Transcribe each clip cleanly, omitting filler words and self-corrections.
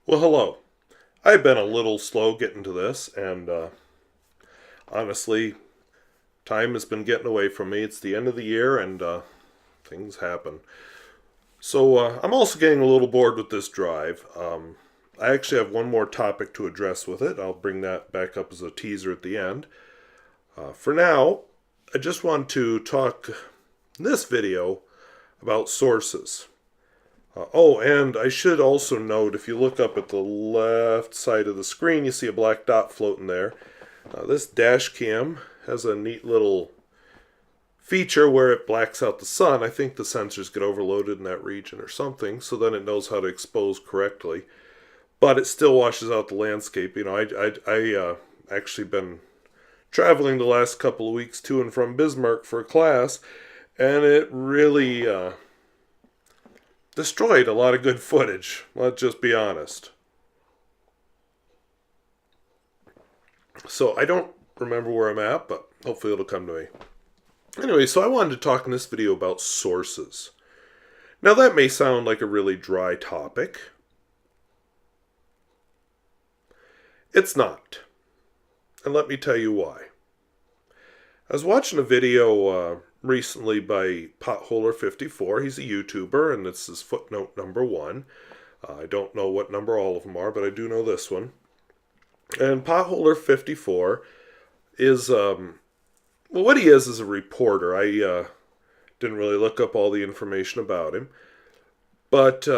Well, hello. I've been a little slow getting to this, and honestly, time has been getting away from me. It's the end of the year, and things happen. So I'm also getting a little bored with this drive. I actually have one more topic to address with it. I'll bring that back up as a teaser at the end. For now, I just want to talk in this video about sources. And I should also note, if you look up at the left side of the screen, you see a black dot floating there. This dash cam has a neat little feature where it blacks out the sun. I think the sensors get overloaded in that region or something, so then it knows how to expose correctly. But it still washes out the landscape. You know, I actually been traveling the last couple of weeks to and from Bismarck for a class, and it really destroyed a lot of good footage. Let's just be honest. So I don't remember where I'm at, but hopefully it'll come to me. Anyway, so I wanted to talk in this video about sources. Now that may sound like a really dry topic. It's not. And let me tell you why. I was watching a video recently by Potholer54. He's a YouTuber, and this is footnote number 1. I don't know what number all of them are, but I do know this one. And Potholer54 is, what he is a reporter. I didn't really look up all the information about him. But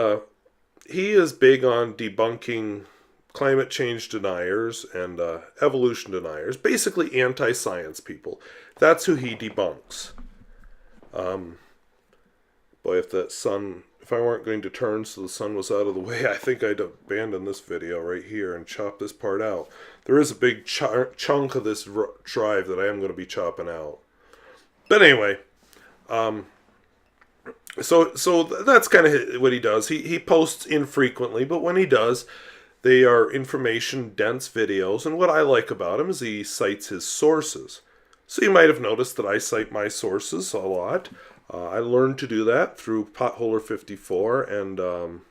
he is big on debunking climate change deniers and evolution deniers. Basically anti-science people. That's who he debunks. Boy, if I weren't going to turn so the sun was out of the way, I think I'd abandon this video right here and chop this part out. There is a big chunk of this drive that I am going to be chopping out. But anyway, so that's kind of what he does. He posts infrequently, but when he does, they are information-dense videos, and what I like about him is he cites his sources. So you might have noticed that I cite my sources a lot. I learned to do that through Potholer54 and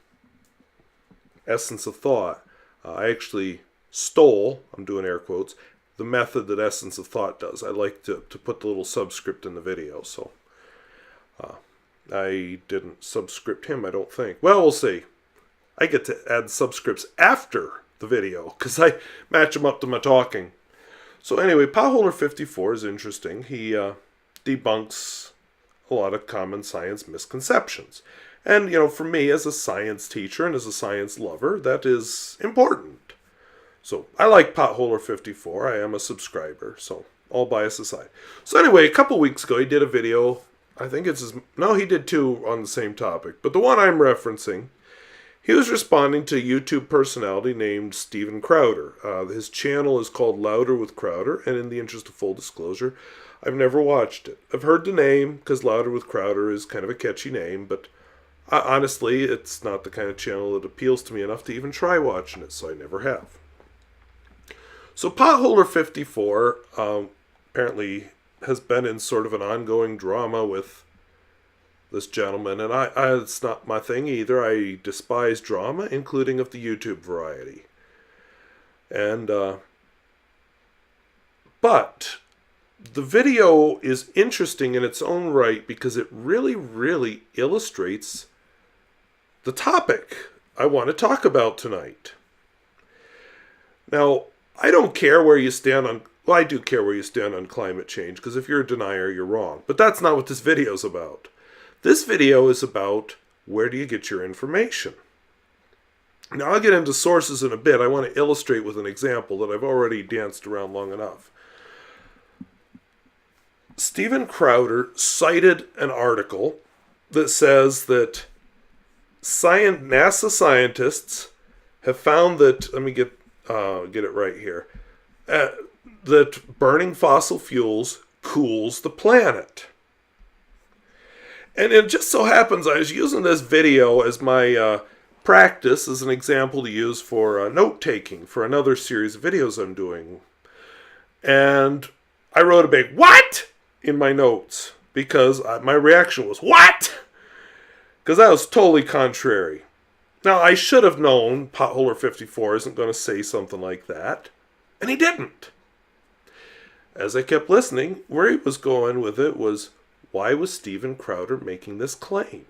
Essence of Thought. I actually stole, I'm doing air quotes, the method that Essence of Thought does. I like to put the little subscript in the video, so I didn't subscript him, I don't think. Well, we'll see. I get to add subscripts after the video because I match them up to my talking. So anyway, Potholer54 is interesting. He debunks a lot of common science misconceptions. And, you know, for me as a science teacher and as a science lover, that is important. So I like Potholer54. I am a subscriber, so all bias aside. So anyway, a couple weeks ago he did a video. I think it's his... No, he did 2 on the same topic. But the one I'm referencing, he was responding to a YouTube personality named Steven Crowder. His channel is called Louder with Crowder, and in the interest of full disclosure, I've never watched it. I've heard the name, because Louder with Crowder is kind of a catchy name, but honestly, it's not the kind of channel that appeals to me enough to even try watching it, so I never have. So Potholer54 apparently has been in sort of an ongoing drama with this gentleman, and I it's not my thing either. I despise drama, including of the YouTube variety. And but the video is interesting in its own right because it really, really illustrates the topic I want to talk about tonight. Now, I don't care where you stand on... Well, I do care where you stand on climate change, because if you're a denier, you're wrong. But that's not what this video is about. This video is about where do you get your information. Now, I'll get into sources in a bit. I want to illustrate with an example that I've already danced around long enough. Steven Crowder cited an article that says that NASA scientists have found that, let me get it right here, that burning fossil fuels cools the planet. And it just so happens I was using this video as my practice, as an example to use for note-taking for another series of videos I'm doing. And I wrote a big, "What?" in my notes, because my reaction was, "What?" Because that was totally contrary. Now, I should have known Potholer54 isn't going to say something like that, and he didn't. As I kept listening, where he was going with it was, why was Steven Crowder making this claim?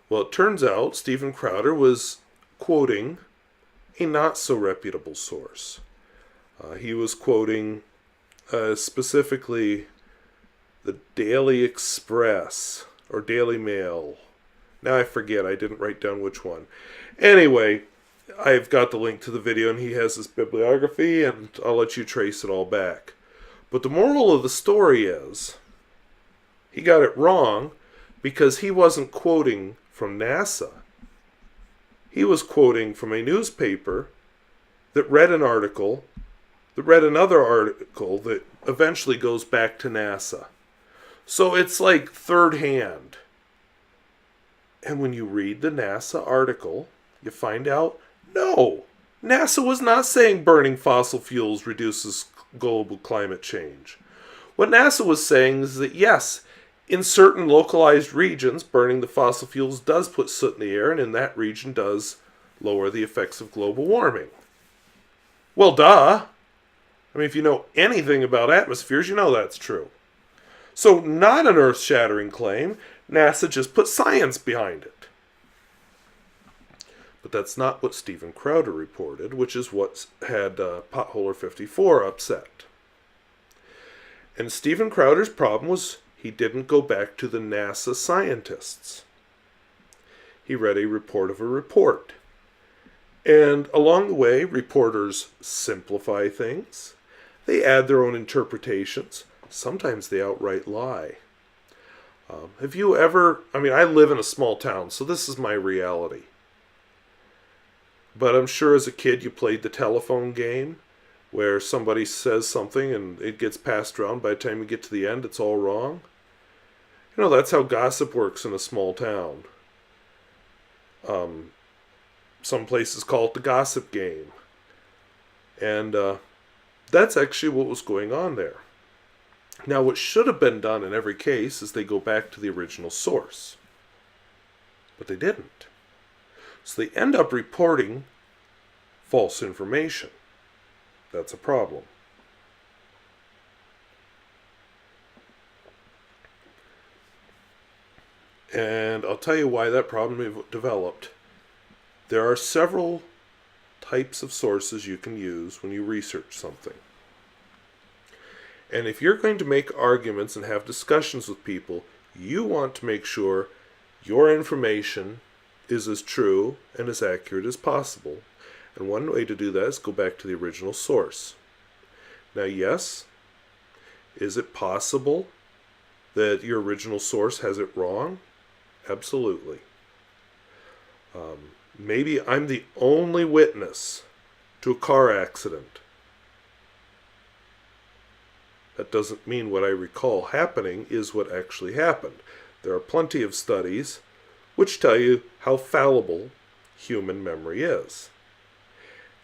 Well, it turns out Steven Crowder was quoting a not-so-reputable source. He was quoting specifically the Daily Express or Daily Mail. Now I forget, I didn't write down which one. Anyway, I've got the link to the video and he has this bibliography and I'll let you trace it all back. But the moral of the story is, he got it wrong because he wasn't quoting from NASA. He was quoting from a newspaper that read an article, that read another article that eventually goes back to NASA. So it's like third hand. And when you read the NASA article, you find out, no, NASA was not saying burning fossil fuels reduces global climate change. What NASA was saying is that yes, in certain localized regions, burning the fossil fuels does put soot in the air, and in that region does lower the effects of global warming. Well, duh. I mean, if you know anything about atmospheres, you know that's true. So, not an earth-shattering claim. NASA just put science behind it. But that's not what Steven Crowder reported, which is what had Potholer54 upset. And Steven Crowder's problem was he didn't go back to the NASA scientists. He read a report of a report. And along the way, reporters simplify things. They add their own interpretations. Sometimes they outright lie. Have you ever... I mean, I live in a small town, so this is my reality. But I'm sure as a kid you played the telephone game where somebody says something and it gets passed around. By the time you get to the end, it's all wrong. You know, that's how gossip works in a small town. Some places call it the gossip game. And that's actually what was going on there. Now, what should have been done in every case is they go back to the original source. But they didn't. So they end up reporting false information. That's a problem. And I'll tell you why that problem developed. There are several types of sources you can use when you research something. And if you're going to make arguments and have discussions with people, you want to make sure your information is as true and as accurate as possible. And one way to do that is go back to the original source. Now, yes, is it possible that your original source has it wrong? Absolutely. Maybe I'm the only witness to a car accident. That doesn't mean what I recall happening is what actually happened. There are plenty of studies which tell you how fallible human memory is.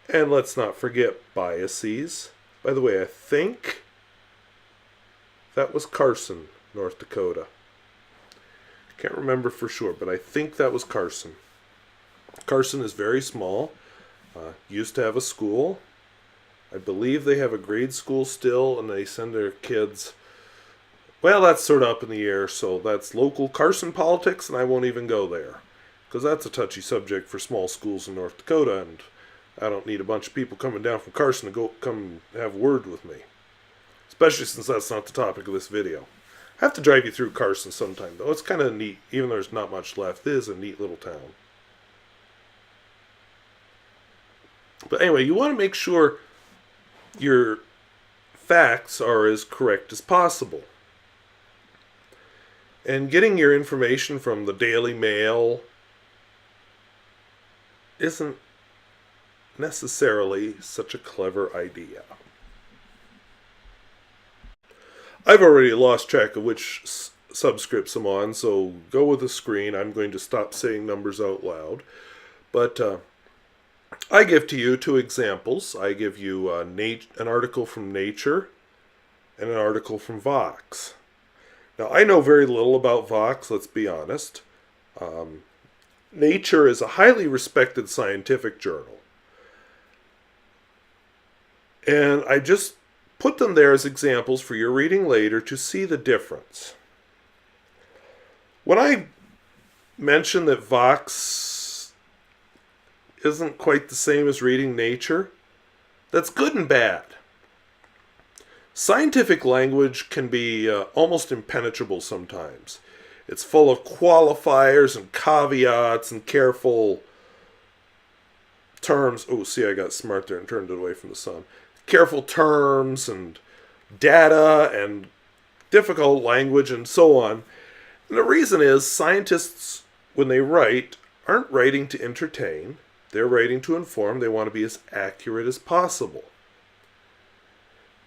And let's not forget biases. By the way, I think that was Carson, North Dakota. I can't remember for sure, but I think that was Carson. Carson is very small. Used to have a school. I believe they have a grade school still, and they send their kids... Well, that's sort of up in the air, so that's local Carson politics, and I won't even go there. Because that's a touchy subject for small schools in North Dakota, and I don't need a bunch of people coming down from Carson to come have a word with me. Especially since that's not the topic of this video. I have to drive you through Carson sometime, though. It's kind of neat, even though there's not much left. It is a neat little town. But anyway, you want to make sure your facts are as correct as possible. And getting your information from the Daily Mail isn't necessarily such a clever idea. I've already lost track of which subscripts I'm on, so go with the screen. I'm going to stop saying numbers out loud. But I give to you two examples. I give you an article from Nature and an article from Vox. Now, I know very little about Vox, let's be honest. Nature is a highly respected scientific journal. And I just put them there as examples for your reading later to see the difference. When I mention that Vox isn't quite the same as reading Nature, that's good and bad. Scientific language can be almost impenetrable sometimes. It's full of qualifiers and caveats and careful terms. Oh, see, I got smart there and turned it away from the sun. Careful terms and data and difficult language and so on. And the reason is scientists, when they write, aren't writing to entertain. They're writing to inform. They want to be as accurate as possible.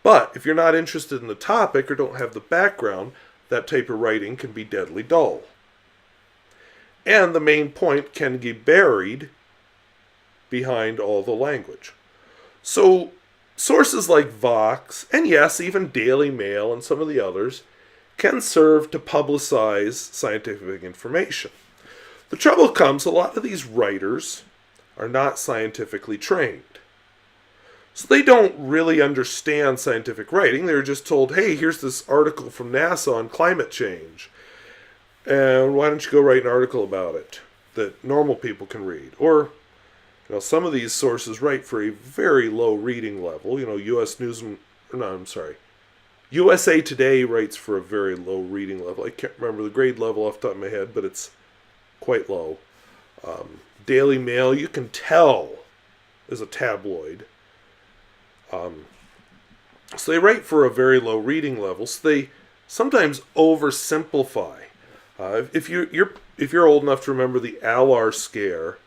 But if you're not interested in the topic or don't have the background, that type of writing can be deadly dull. And the main point can be buried behind all the language. So sources like Vox, and yes, even Daily Mail and some of the others, can serve to publicize scientific information. The trouble comes, a lot of these writers are not scientifically trained. So they don't really understand scientific writing. They're just told, hey, here's this article from NASA on climate change. And why don't you go write an article about it that normal people can read? Or, some of these sources write for a very low reading level. USA Today writes for a very low reading level. I can't remember the grade level off the top of my head, but it's quite low. Daily Mail, you can tell, is a tabloid. So they write for a very low reading level. So they sometimes oversimplify. If you're old enough to remember the Alar scare,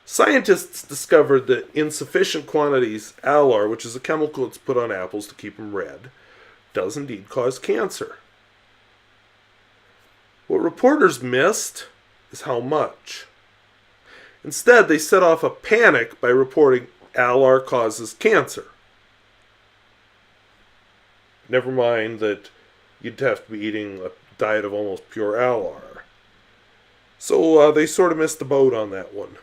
scientists discovered that insufficient quantities Alar, which is a chemical that's put on apples to keep them red, does indeed cause cancer. What reporters missed is how much. Instead, they set off a panic by reporting Alar causes cancer. Never mind that you'd have to be eating a diet of almost pure Alar. So they sort of missed the boat on that one.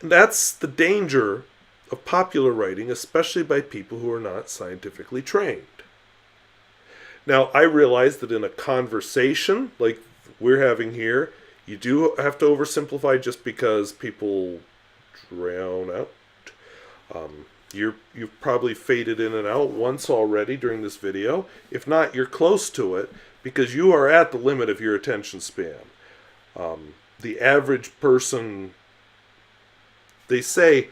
And that's the danger of popular writing, especially by people who are not scientifically trained. Now, I realize that in a conversation like we're having here, you do have to oversimplify just because people drown out. You've probably faded in and out once already during this video. If not, you're close to it because you are at the limit of your attention span. The average person, they say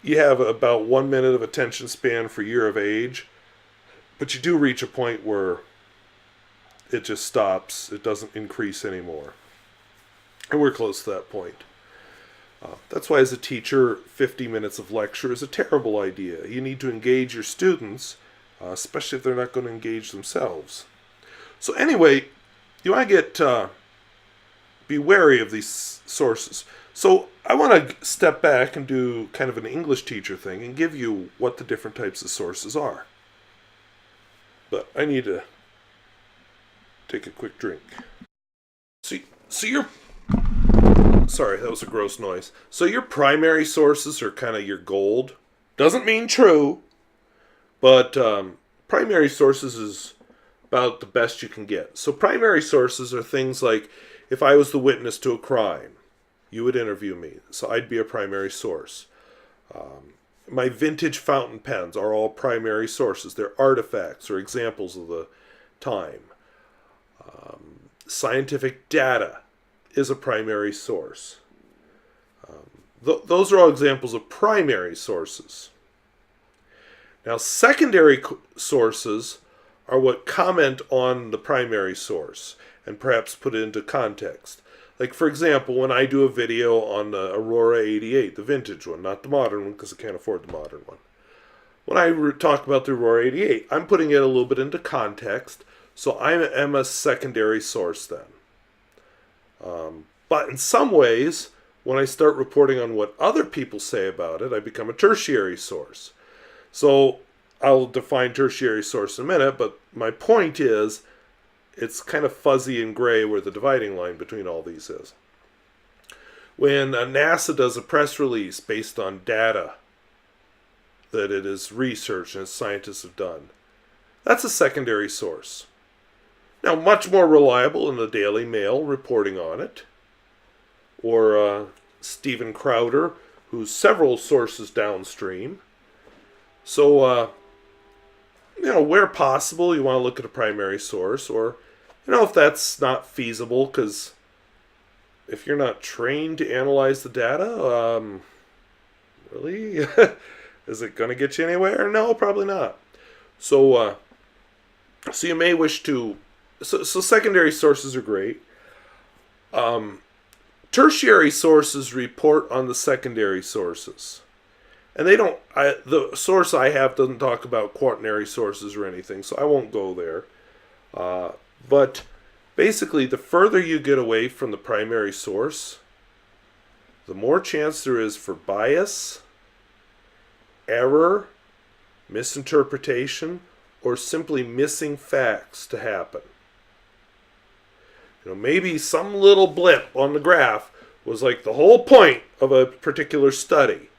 you have about 1 minute of attention span for year of age, but you do reach a point where it just stops. It doesn't increase anymore. And we're close to that point. That's why as a teacher, 50 minutes of lecture is a terrible idea. You need to engage your students, especially if they're not going to engage themselves. So anyway, you want to be wary of these sources. So I want to step back and do kind of an English teacher thing and give you what the different types of sources are. But I need to take a quick drink. So you're... Sorry, that was a gross noise. So your primary sources are kind of your gold. Doesn't mean true, but primary sources is about the best you can get. So primary sources are things like, if I was the witness to a crime, you would interview me. So I'd be a primary source. My vintage fountain pens are all primary sources. They're artifacts or examples of the time. Scientific data is a primary source. Those are all examples of primary sources. Now, secondary sources are what comment on the primary source and perhaps put it into context. Like, for example, when I do a video on the Aurora 88, the vintage one, not the modern one because I can't afford the modern one. When I talk about the Aurora 88, I'm putting it a little bit into context, so I am a secondary source then. But in some ways, when I start reporting on what other people say about it, I become a tertiary source. So I'll define tertiary source in a minute, but my point is it's kind of fuzzy and gray where the dividing line between all these is. When NASA does a press release based on data that it is researched and scientists have done, that's a secondary source. Now, much more reliable in the Daily Mail reporting on it, or Stephen Crowder, who's several sources downstream. So, where possible, you want to look at a primary source, or, if that's not feasible, because if you're not trained to analyze the data, really? Is it going to get you anywhere? No, probably not. So you may wish to... So secondary sources are great. Tertiary sources report on the secondary sources. And they don't... the source I have doesn't talk about quaternary sources or anything, so I won't go there. But basically, the further you get away from the primary source, the more chance there is for bias, error, misinterpretation, or simply missing facts to happen. Maybe some little blip on the graph was like the whole point of a particular study.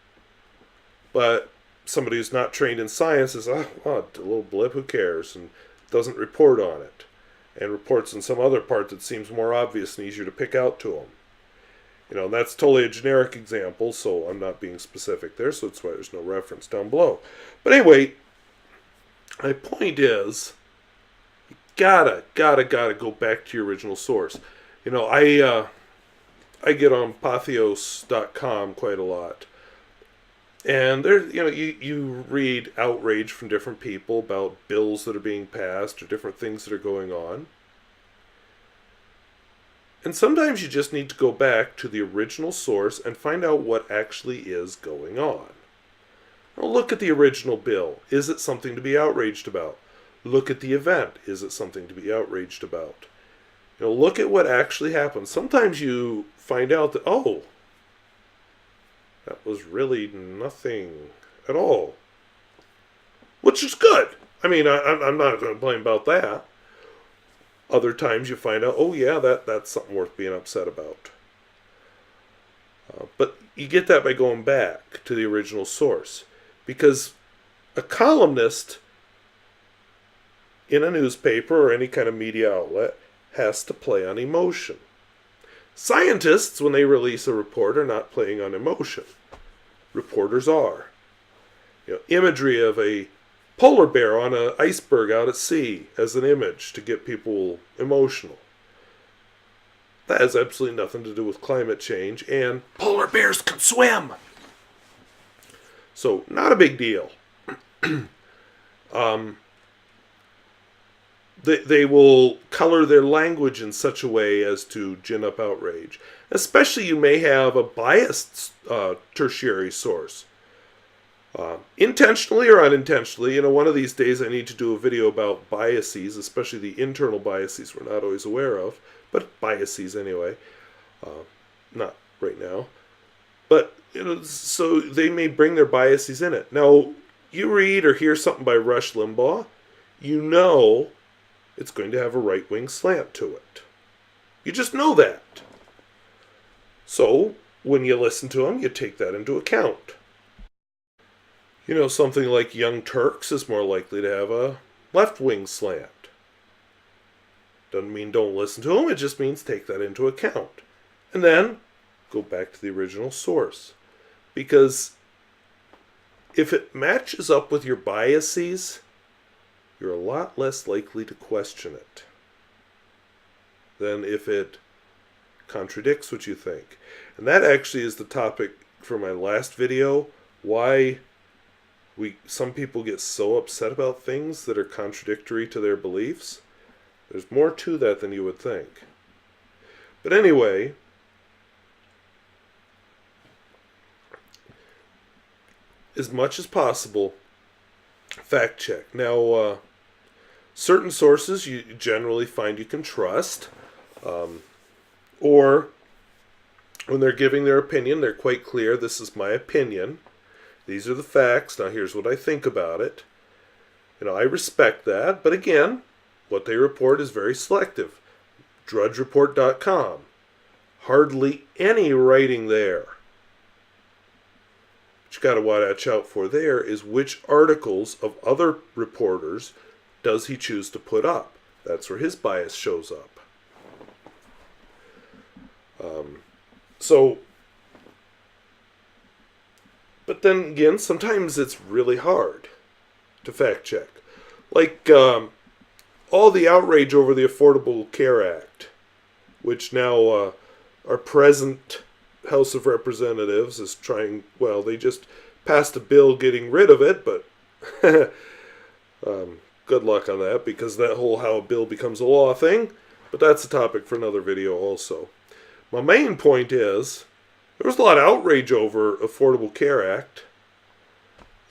But somebody who's not trained in science is, a little blip, who cares? And doesn't report on it. And reports in some other part that seems more obvious and easier to pick out to them. That's totally a generic example, so I'm not being specific there, so that's why there's no reference down below. But anyway, my point is, you gotta go back to your original source. I get on pathos.com quite a lot. And there, you read outrage from different people about bills that are being passed or different things that are going on. And sometimes you just need to go back to the original source and find out what actually is going on. Now look at the original bill. Is it something to be outraged about? Look at the event. Is it something to be outraged about? Look at what actually happened. Sometimes you find out that, that was really nothing at all. Which is good. I mean, I'm not going to blame about that. Other times you find out, that's something worth being upset about. But you get that by going back to the original source. Because a columnist in a newspaper or any kind of media outlet has to play on emotion. Scientists, when they release a report, are not playing on emotion. Reporters are. Imagery of a polar bear on an iceberg out at sea as an image to get people emotional. That has absolutely nothing to do with climate change, and polar bears can swim. So, not a big deal. They will color their language in such a way as to gin up outrage. Especially you may have a biased tertiary source. Intentionally or unintentionally, one of these days I need to do a video about biases, especially the internal biases we're not always aware of, but biases anyway. Not right now. But, so they may bring their biases in it. Now, you read or hear something by Rush Limbaugh, it's going to have a right-wing slant to it. You just know that. So, when you listen to him, you take that into account. Something like Young Turks is more likely to have a left-wing slant. Doesn't mean don't listen to him, it just means take that into account. And then, go back to the original source. Because if it matches up with your biases, you're a lot less likely to question it than if it contradicts what you think. And that actually is the topic for my last video, why some people get so upset about things that are contradictory to their beliefs. There's more to that than you would think. But anyway, as much as possible, fact check. Now, certain sources you generally find you can trust, or when they're giving their opinion, they're quite clear, this is my opinion. These are the facts. Now here's what I think about it. I respect that. But again, What they report is very selective. DrudgeReport.com. Hardly any writing there. What you got to watch out for there is which articles of other reporters does he choose to put up. That's where his bias shows up. But then again, sometimes it's really hard to fact check. Like all the outrage over the Affordable Care Act, which now our present House of Representatives is trying, well, they just passed a bill getting rid of it, but good luck on that, because that whole how a bill becomes a law thing, but that's a topic for another video also. My main point is, there was a lot of outrage over Affordable Care Act.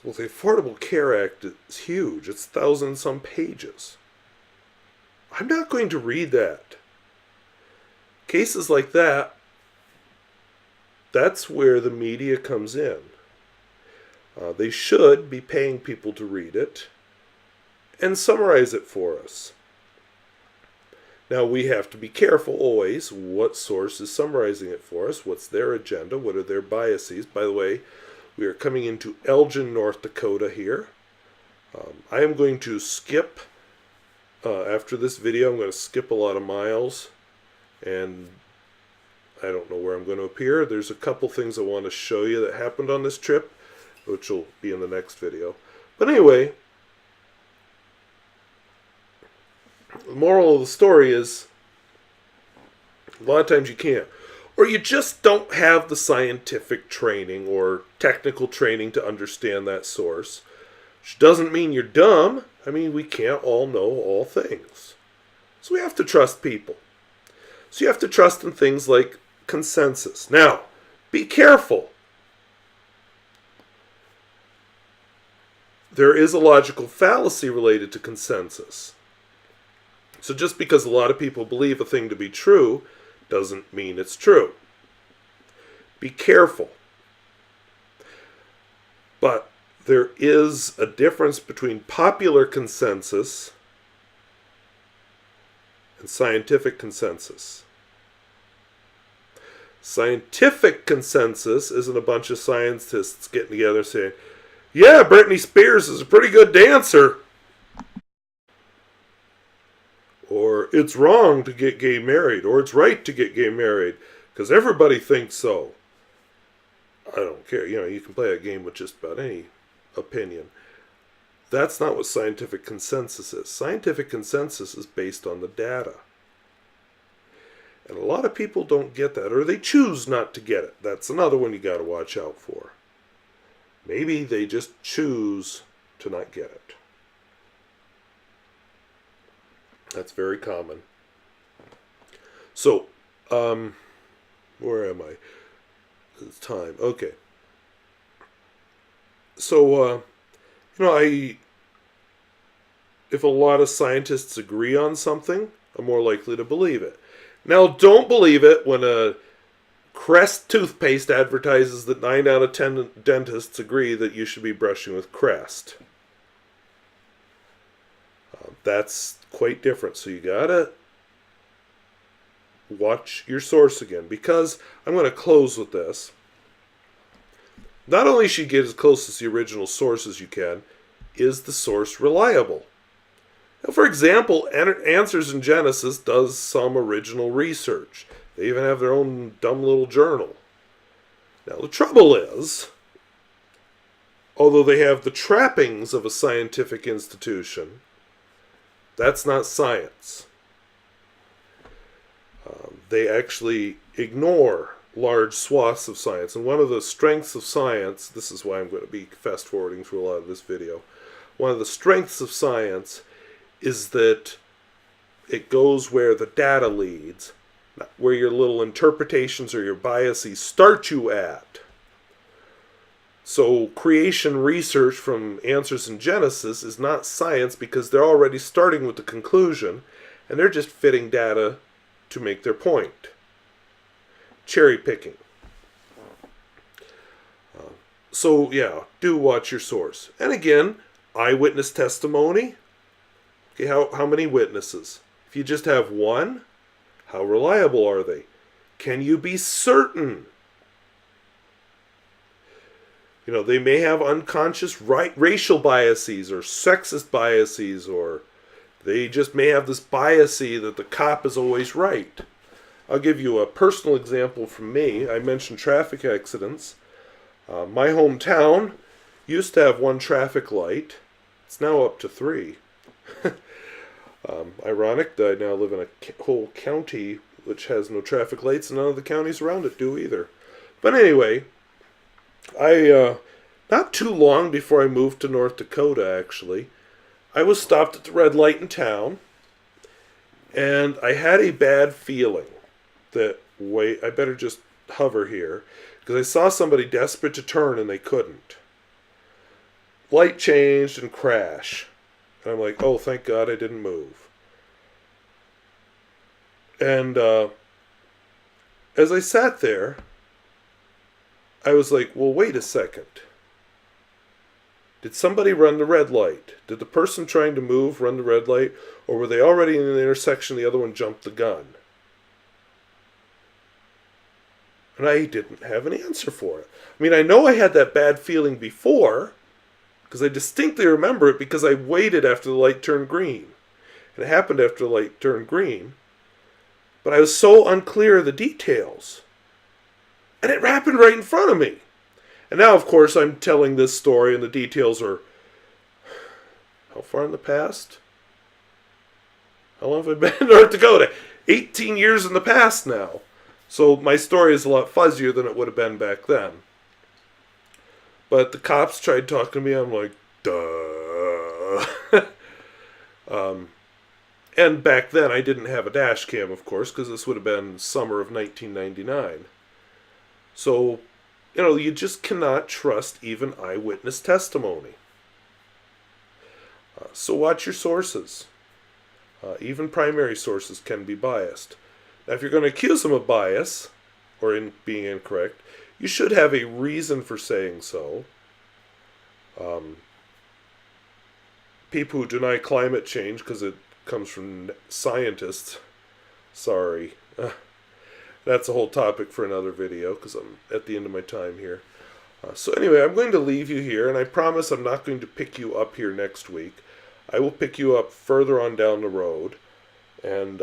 Well, the Affordable Care Act is huge. It's 1,000-some pages. I'm not going to read that. Cases like that, that's where the media comes in. They should be paying people to read it and summarize it for us. Now, we have to be careful always what source is summarizing it for us, what's their agenda, what are their biases. By the way, we are coming into Elgin, North Dakota here. I am going to skip, after this video, I'm going to skip a lot of miles, and I don't know where I'm going to appear. There's a couple things I want to show you that happened on this trip, which will be in the next video. But anyway, the moral of the story is, a lot of times you can't. Or you just don't have the scientific training or technical training to understand that source. Which doesn't mean you're dumb. I mean, we can't all know all things. So we have to trust people. So you have to trust in things like consensus. Now, be careful. There is a logical fallacy related to consensus. So just because a lot of people believe a thing to be true doesn't mean it's true. Be careful. But there is a difference between popular consensus and scientific consensus. Scientific consensus isn't a bunch of scientists getting together saying, yeah, Britney Spears is a pretty good dancer. Or it's wrong to get gay married, or it's right to get gay married, because everybody thinks so. I don't care. You know, you can play a game with just about any opinion. That's not what scientific consensus is. Scientific consensus is based on the data. And a lot of people don't get that, or they choose not to get it. That's another one you got to watch out for. Maybe they just choose to not get it. That's very common. So, where am I? It's time. Okay. So, if a lot of scientists agree on something, I'm more likely to believe it. Now, don't believe it when a Crest toothpaste advertises that 9 out of 10 dentists agree that you should be brushing with Crest. That's quite different. So you gotta watch your source again, because I'm going to close with this. Not only should you get as close as the original source as you can, is the source reliable? Now, for example, Answers in Genesis does some original research. They even have their own dumb little journal. Now, the trouble is, although they have the trappings of a scientific institution, that's not science. They actually ignore large swaths of science. And one of the strengths of science, this is why I'm going to be fast forwarding through a lot of this video, one of the strengths of science is that it goes where the data leads, not where your little interpretations or your biases start you at. So creation research from Answers in Genesis is not science, because they're already starting with the conclusion and they're just fitting data to make their point. Cherry picking. So yeah, do watch your source. And again, eyewitness testimony, Okay, how many witnesses? If you just have one, how reliable are they? Can you be certain? You know, they may have unconscious racial biases or sexist biases, or they just may have this biasy that the cop is always right. I'll give you a personal example from me. I mentioned traffic accidents. My hometown used to have one traffic light. It's now up to 3. Ironic that I now live in a whole county which has no traffic lights, and none of the counties around it do either. But anyway, not too long before I moved to North Dakota, actually, I was stopped at the red light in town, and I had a bad feeling that, wait, I better just hover here, because I saw somebody desperate to turn and they couldn't. Light changed and crash. And I'm like, oh, thank God I didn't move. And as I sat there, I was like, well, wait a second. Did somebody run the red light? Did the person trying to move run the red light? Or were they already in the intersection, the other one jumped the gun? And I didn't have an answer for it. I mean, I know I had that bad feeling before, because I distinctly remember it because I waited after the light turned green. And it happened after the light turned green. But I was so unclear of the details. And it happened right in front of me. And now, of course, I'm telling this story and the details are... How far in the past? How long have I been in North Dakota? 18 years in the past now. So my story is a lot fuzzier than it would have been back then. But the cops tried talking to me. I'm like, duh. And back then I didn't have a dash cam, of course, because this would have been summer of 1999. So, you know, you just cannot trust even eyewitness testimony. So watch your sources. Even primary sources can be biased. Now, if you're going to accuse them of bias, or in being incorrect, you should have a reason for saying so. People who deny climate change because it comes from scientists, sorry. That's a whole topic for another video because I'm at the end of my time here. So anyway, I'm going to leave you here, and I promise I'm not going to pick you up here next week. I will pick you up further on down the road. And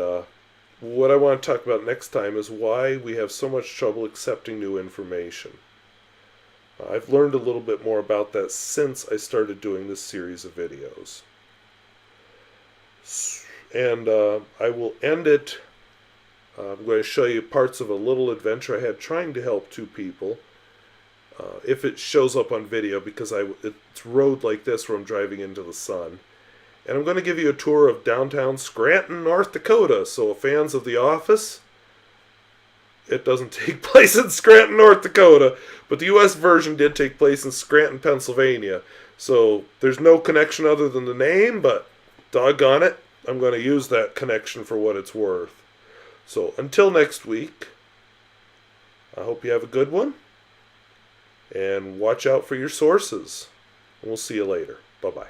what I want to talk about next time is why we have so much trouble accepting new information. I've learned a little bit more about that since I started doing this series of videos. And I will end it. I'm going to show you parts of a little adventure I had trying to help 2 people. If it shows up on video, because it's road like this where I'm driving into the sun. And I'm going to give you a tour of downtown Scranton, North Dakota. So fans of The Office, it doesn't take place in Scranton, North Dakota. But the U.S. version did take place in Scranton, Pennsylvania. So there's no connection other than the name, but doggone it, I'm going to use that connection for what it's worth. So until next week, I hope you have a good one. And watch out for your sources. And we'll see you later. Bye-bye.